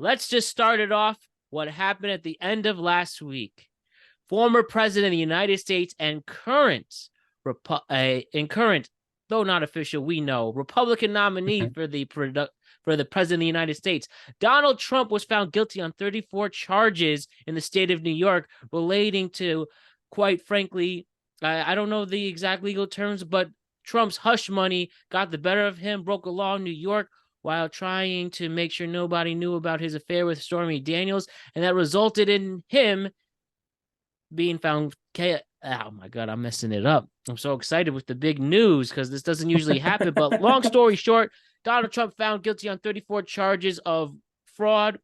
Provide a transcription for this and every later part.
let's just start it off. What happened at the end of last week? Former president of the United States and current, though not official, we know Republican nominee for the president of the United States, Donald Trump, was found guilty on 34 charges in the state of New York relating to, quite frankly, I don't know the exact legal terms, but Trump's hush money got the better of him, broke a law in New York while trying to make sure nobody knew about his affair with Stormy Daniels, and that resulted in him being found. Oh my God, I'm messing it up. I'm so excited with the big news because this doesn't usually happen. But long story short, Donald Trump found guilty on 34 charges of fraud.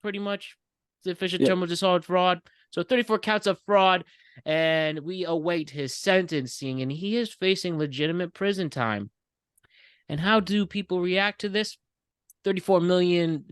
Pretty much, the official term was just called fraud. So 34 counts of fraud, and we await his sentencing, and he is facing legitimate prison time. And how do people react to this? $34 million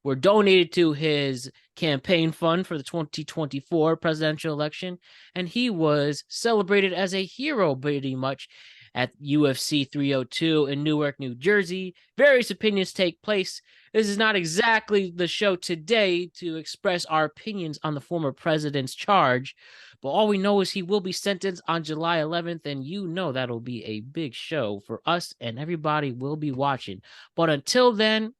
were donated to his campaign fund for the 2024 presidential election, and he was celebrated as a hero pretty much at UFC 302 in Newark, New Jersey. Various opinions take place. This is not exactly the show today to express our opinions on the former president's charge, but all we know is he will be sentenced on July 11th, and you know that'll be a big show for us, and everybody will be watching. But until then,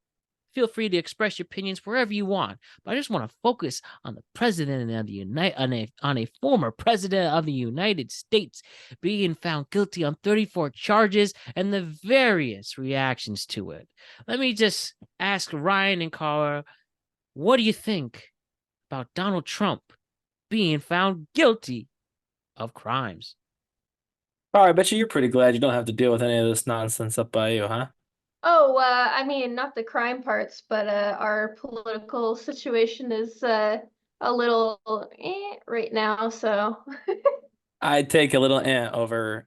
feel free to express your opinions wherever you want. But I just want to focus on the president of the on a former president of the United States being found guilty on 34 charges and the various reactions to it. Let me just ask Ryan and Cara, what do you think about Donald Trump being found guilty of crimes? All right, I bet you're pretty glad you don't have to deal with any of this nonsense up by you, huh? Oh, I mean, not the crime parts, but our political situation is a little right now, so I'd take a little ant over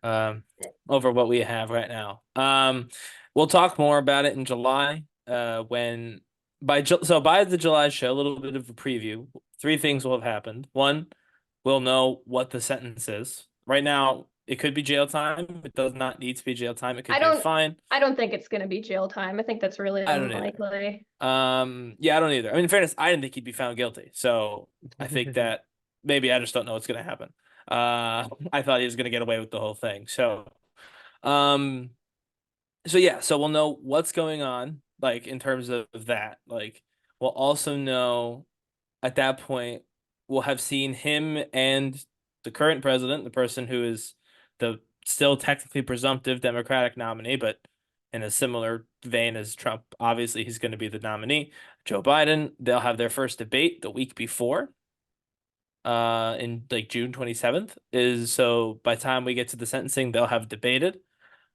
what we have right now. We'll talk more about it in July. When by the July show, a little bit of a preview. Three things will have happened. One, we'll know what the sentence is. Right now, it could be jail time. It does not need to be jail time. It I could be a don't fine. I don't think it's gonna be jail time. I think that's really I don't either. unlikely. Yeah, I don't either. I mean, in fairness, I didn't think he'd be found guilty. So I think that maybe I just don't know what's gonna happen. I thought he was gonna get away with the whole thing. Um, so yeah, so we'll know what's going on, like in terms of that. Like we'll also know at that point we'll have seen him and the current president, the person who is the still technically presumptive Democratic nominee, but in a similar vein as Trump, obviously he's going to be the nominee, Joe Biden. They'll have their first debate the week before, in like June 27th. Is so by the time we get to the sentencing, they'll have debated.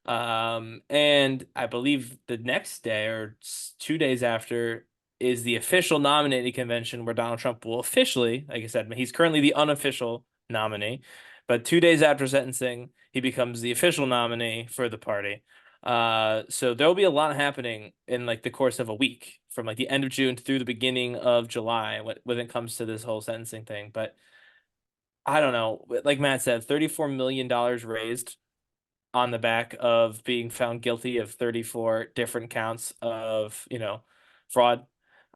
And I believe the next day or 2 days after is the official nominating convention where Donald Trump will officially, like I said, he's currently the unofficial nominee, but 2 days after sentencing, he becomes the official nominee for the party. So there'll be a lot happening in like the course of a week from like the end of June through the beginning of July when it comes to this whole sentencing thing. But I don't know, like Matt said, $34 million raised on the back of being found guilty of 34 different counts of, fraud,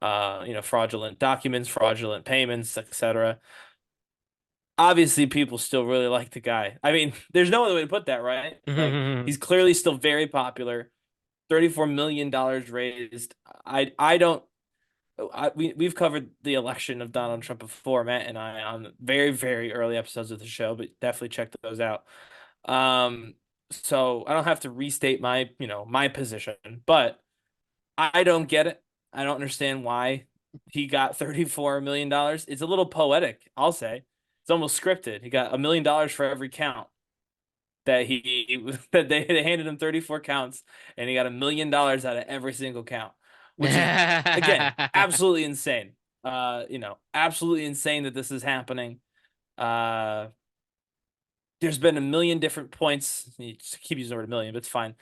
fraudulent documents, fraudulent payments, etc. Obviously, people still really like the guy. I mean, there's no other way to put that, right? Like, he's clearly still very popular. $34 million raised. I don't. We've covered the election of Donald Trump before, Matt and I, on very, very early episodes of the show, but definitely check those out. So I don't have to restate my position, but I don't get it. I don't understand why he got $34 million. It's a little poetic, I'll say. It's almost scripted. He got $1 million for every count that that they handed him 34 counts, and he got $1 million out of every single count, which is again absolutely insane. Absolutely insane that this is happening. Uh, there's been a million different points. You keep using the word million, but it's fine.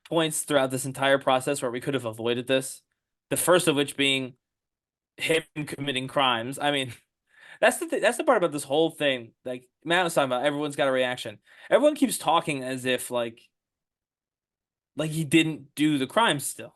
Points throughout this entire process where we could have avoided this. The first of which being him committing crimes. I mean, that's the part about this whole thing. Like Matt was talking about, everyone's got a reaction. Everyone keeps talking as if like he didn't do the crime still.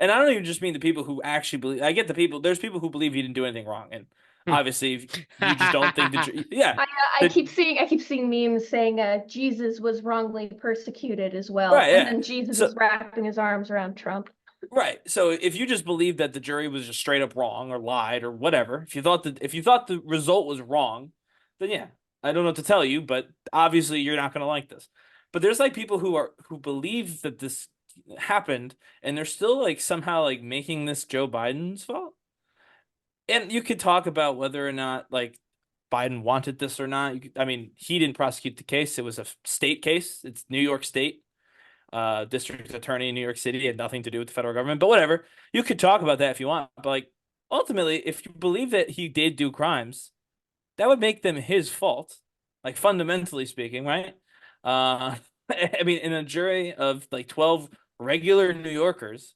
And I don't even just mean the people who actually believe. I get the people. There's people who believe he didn't do anything wrong, and obviously, if you just don't think that. Yeah, I keep seeing memes saying Jesus was wrongly persecuted as well, right. and Yeah. then Jesus So is wrapping his arms around Trump. right. So if you just believe that the jury was just straight up wrong or lied or whatever, if you thought the result was wrong, then yeah, I don't know what to tell you, but obviously you're not going to like this. But there's like people who believe that this happened and they're still like somehow like making this Joe Biden's fault. And you could talk about whether or not like Biden wanted this or not. I mean, he didn't prosecute the case. It was a state case. It's New York State district attorney in New York City. It had nothing to do with the federal government, but whatever. You could talk about that if you want. But like ultimately, if you believe that he did do crimes, that would make them his fault, like fundamentally speaking, right? I mean, in a jury of like 12 regular New Yorkers,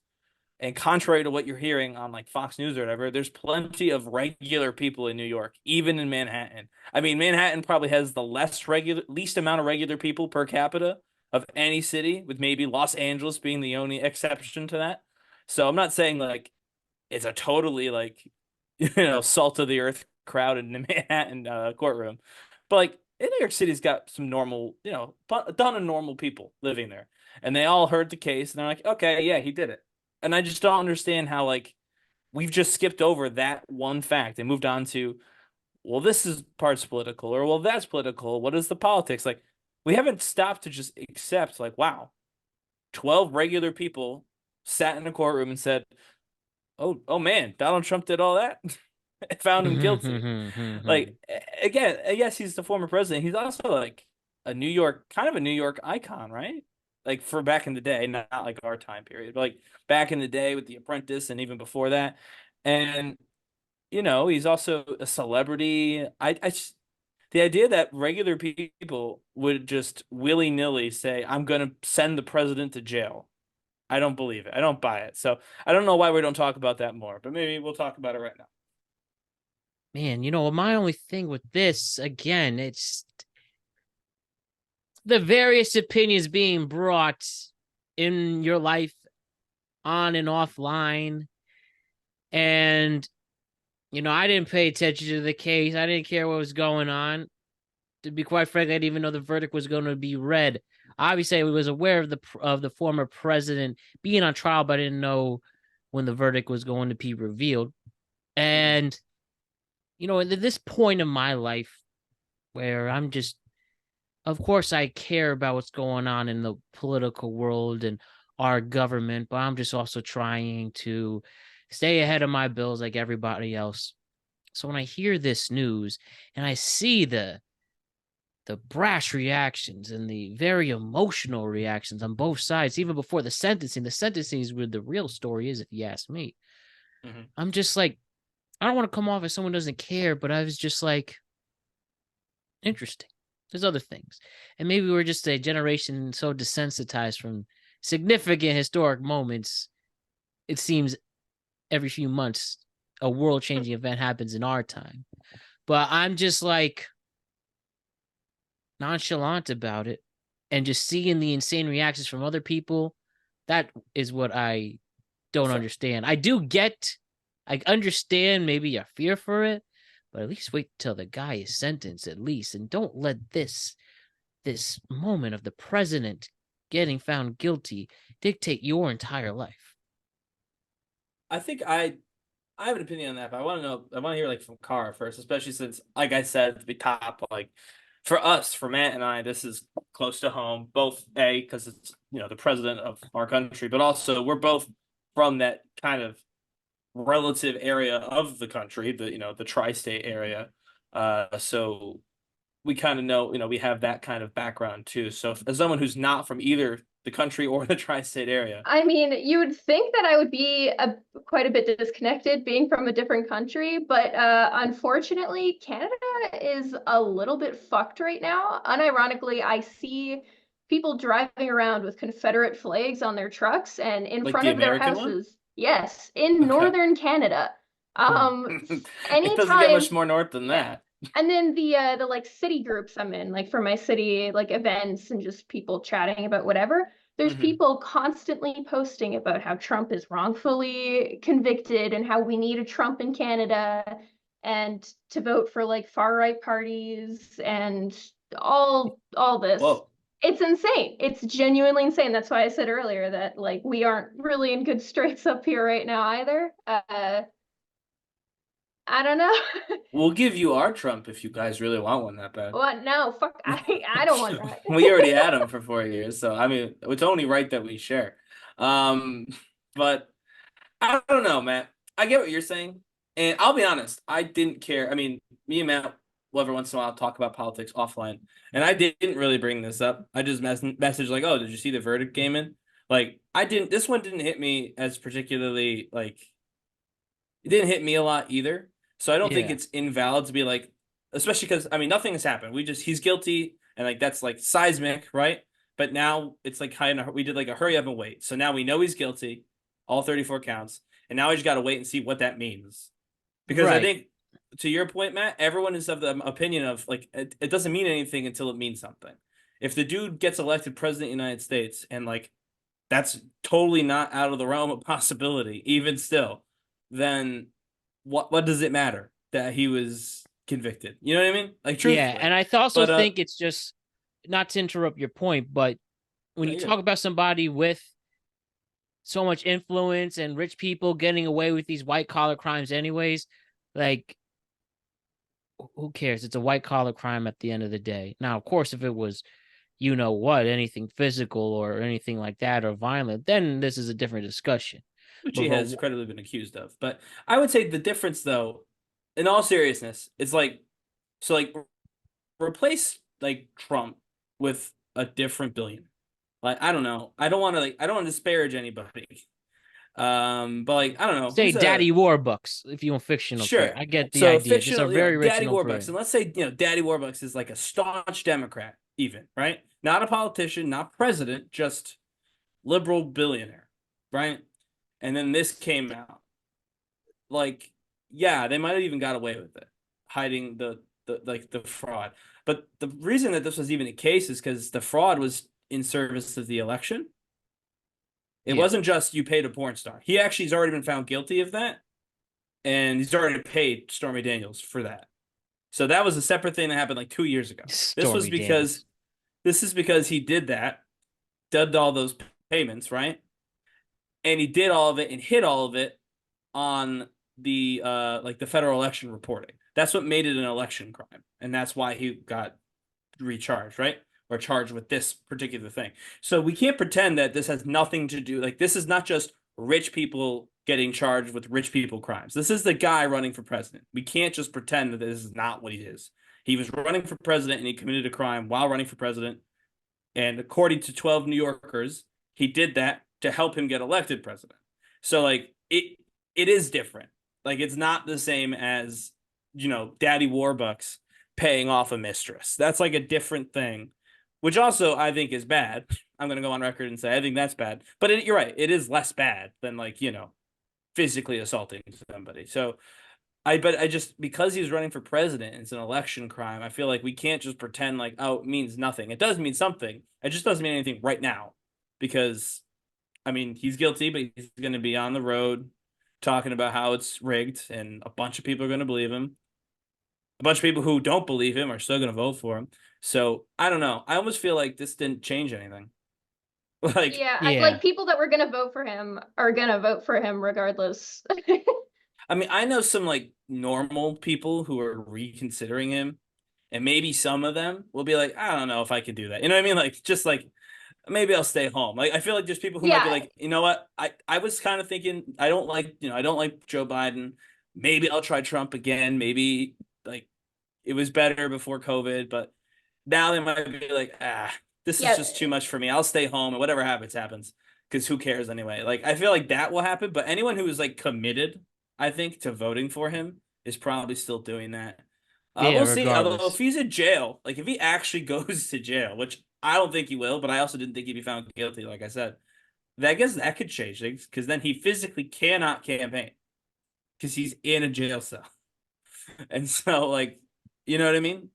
and contrary to what you're hearing on like Fox News or whatever, there's plenty of regular people in New York, even in Manhattan. I mean, Manhattan probably has the least amount of regular people per capita of any city, with maybe Los Angeles being the only exception to that. So I'm not saying like it's a totally like salt of the earth crowd in the Manhattan courtroom, but like New York City's got some normal, a ton of normal people living there, and they all heard the case and they're like, okay, yeah, he did it. And I just don't understand how like we've just skipped over that one fact and moved on to, well, this is parts political, or well, that's political. What is the politics? Like we haven't stopped to just accept like, wow, 12 regular people sat in a courtroom and said, oh man, Donald Trump did all that. Found him guilty. Like again, yes, he's the former president. He's also like kind of a New York icon, right? Like for back in the day, not like our time period, but like back in the day with The Apprentice and even before that. And he's also a celebrity. The idea that regular people would just willy-nilly say, I'm going to send the president to jail. I don't believe it. I don't buy it. So I don't know why we don't talk about that more, but maybe we'll talk about it right now. Man, my only thing with this, again, it's the various opinions being brought in your life on and offline. And, I didn't pay attention to the case. I didn't care what was going on. To be quite frank, I didn't even know the verdict was going to be read. Obviously, I was aware of the former president being on trial, but I didn't know when the verdict was going to be revealed. And, at this point in my life where I'm just, of course, I care about what's going on in the political world and our government, but I'm just also trying to stay ahead of my bills like everybody else. So when I hear this news and I see the brash reactions and the very emotional reactions on both sides, even before the sentencing is where the real story is, if you ask me. Mm-hmm. I'm just like, I don't want to come off as someone who doesn't care, but I was just like, interesting. There's other things. And maybe we're just a generation so desensitized from significant historic moments. It seems every few months a world-changing event happens in our time. But I'm just like nonchalant about it, and just seeing the insane reactions from other people. That is what I don't understand. I understand maybe your fear for it, but at least wait till the guy is sentenced at least, and don't let this moment of the president getting found guilty dictate your entire life. I think I have an opinion on that, but I want to hear like from Cara first, especially since, like I said at the top, like for us, for Matt and I, this is close to home. Both because it's the president of our country, but also we're both from that kind of relative area of the country, the tri-state area. So we kind of know, we have that kind of background too. So as someone who's not from either the country or the tri-state area, I mean, you would think that I would be quite a bit disconnected being from a different country, but unfortunately, Canada is a little bit fucked right now. Unironically, I see people driving around with Confederate flags on their trucks and in like front the of their American houses. one? Yes, in northern Canada. It doesn't get much more north than that. And then the like city groups I'm in, like for my city, like events and just people chatting about whatever. there's Mhm. people constantly posting about how Trump is wrongfully convicted and how we need a Trump in Canada and to vote for like far right parties and all this. Whoa. It's insane. It's genuinely insane. That's why I said earlier that like we aren't really in good straits up here right now either. I don't know. We'll give you our Trump if you guys really want one that bad. What? No, fuck. I don't want that. We already had him for 4 years, so I mean, it's only right that we share. Um, but I don't know, Matt. I get what you're saying, and I'll be honest. I didn't care. I mean, me and Matt will every once in a while talk about politics offline, and I didn't really bring this up. I just messaged like, "Oh, did you see the verdict came in?" Like, I didn't. This one didn't hit me as particularly like it didn't hit me a lot either. So I don't think Yeah. it's invalid to be like, especially because I mean nothing has happened. He's guilty and like that's like seismic, right? But now it's like kind of we did like a hurry up and wait. So now we know he's guilty, all 34 counts, and now we just got to wait and see what that means. Because I Right. think to your point, Matt, everyone is of the opinion of like it doesn't mean anything until it means something. If the dude gets elected president of the United States and like that's totally not out of the realm of possibility, even still, then what does it matter that he was convicted? You know what I mean? Like Yeah, truthfully. and I also But think it's just not to interrupt your point, but when no, you you're good. talk about somebody with so much influence and rich people getting away with these white collar crimes anyways, like who cares? It's a white collar crime at the end of the day. Now, of course, if it was you know what, anything physical or anything like that or violent, then this is a different discussion. Which But he has for credibly been accused of. But I would say the difference though, in all seriousness, it's like so like replace like Trump with a different billionaire. Like I don't know. I don't want to disparage anybody. But like I don't know, say who's a Daddy Warbucks, if you want fictional sure. care. I get the So idea. Just a fictional, very rich Daddy and Warbucks, parade. and let's say Daddy Warbucks is like a staunch Democrat, even right, not a politician, not president, just liberal billionaire, right? And then this came out, like, yeah, they might have even got away with it, hiding the fraud. But the reason that this was even the case is because the fraud was in service of the election. It Yeah. wasn't just you paid a porn star. He actually has already been found guilty of that, and he's already paid Stormy Daniels for that. So that was a separate thing that happened like 2 years ago. This was Stormy because Daniels. this is because he did that, dubbed all those payments, right? And he did all of it and hid all of it on the like the federal election reporting. That's what made it an election crime. And that's why he got recharged, right? Or charged with this particular thing. So we can't pretend that this has nothing to do, like this is not just rich people getting charged with rich people crimes. This is the guy running for president. We can't just pretend that this is not what he is. He was running for president and he committed a crime while running for president. And according to 12 New Yorkers, he did that to help him get elected president. So like it is different. Like it's not the same as, Daddy Warbucks paying off a mistress. That's like a different thing, which also I think is bad. I'm going to go on record and say I think that's bad. But you're right. It is less bad than like, physically assaulting somebody. So but I just because he's running for president, it's an election crime. I feel like we can't just pretend like, oh, it means nothing. It does mean something. It just doesn't mean anything right now because I mean he's guilty, but he's going to be on the road talking about how it's rigged, and a bunch of people are going to believe him. A bunch of people who don't believe him are still going to vote for him. So I don't know. I almost feel like this didn't change anything. Like, Yeah, Yeah. like people that were gonna vote for him are gonna vote for him regardless. I mean, I know some like normal people who are reconsidering him, and maybe some of them will be like, I don't know if I can do that. You know what I mean? Like, just like maybe I'll stay home. Like, I feel like there's people who might be Yeah, like, you know what? I was kind of thinking I don't like Joe Biden. Maybe I'll try Trump again. Maybe like it was better before COVID, but now they might be like, this is yeah, just too much for me. I'll stay home and whatever happens, happens. Because who cares anyway? Like, I feel like that will happen, but anyone who is like committed, I think, to voting for him is probably still doing that. Yeah, We'll see. Although if regardless. he's in jail, like if he actually goes to jail, which I don't think he will, but I also didn't think he'd be found guilty, like I said. I guess that could change things because then he physically cannot campaign because he's in a jail cell. And so, like, you know what I mean?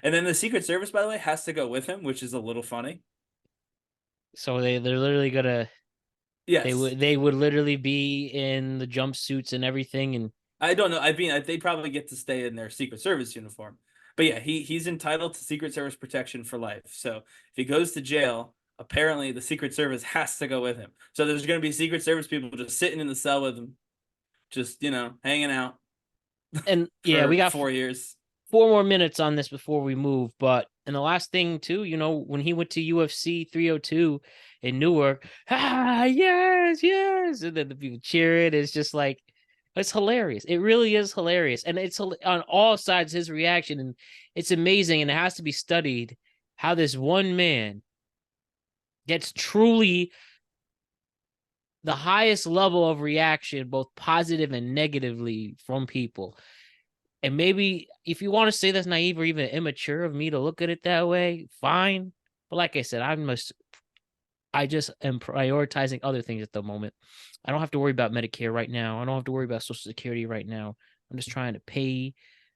And then the Secret Service, by the way, has to go with him, which is a little funny. So they're literally gonna Yes. they would literally be in the jumpsuits and everything, and I don't know. I mean, they probably get to stay in their Secret Service uniform. But yeah, he's entitled to Secret Service protection for life. So if he goes to jail, apparently the Secret Service has to go with him. So there's going to be Secret Service people just sitting in the cell with him, just hanging out yeah, we for got 4 years. 4 more minutes on this before we move. But and the last thing too, when he went to UFC 302 in Newark, yes, yes, and then the people cheer it. It's just like it's hilarious. It really is hilarious, and it's on all sides his reaction, and it's amazing. And it has to be studied how this one man gets truly the highest level of reaction, both positive and negatively, from people. And maybe if you want to say that's naive or even immature of me to look at it that way, fine. But like I said, I just am prioritizing other things at the moment. I don't have to worry about Medicare right now. I don't have to worry about Social Security right now. I'm just trying to pay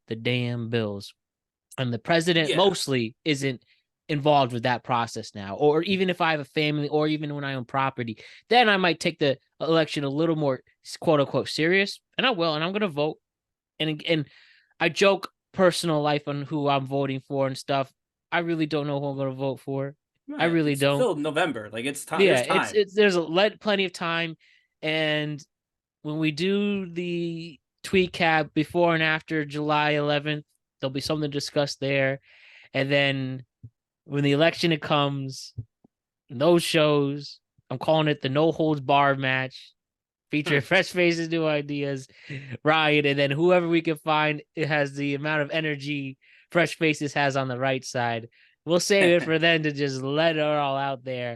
the damn bills. And the president Yeah. mostly isn't involved with that process now. Or even if I have a family or even when I own property, then I might take the election a little more quote unquote serious. And I will, and I'm gonna vote. And I joke personal life on who I'm voting for and stuff. I really don't know who I'm gonna vote for. I Right. really It's don't. still November. Like it's time. Yeah, There's time. it's there's plenty of time, and when we do the tweet cap before and after July 11th, there'll be something to discuss there, and then when the election comes, those shows, I'm calling it the no holds barred match, featuring fresh faces, new ideas, Ryan, and then whoever we can find it has the amount of energy fresh faces has on the right side. We'll save it for then to just let it all out there.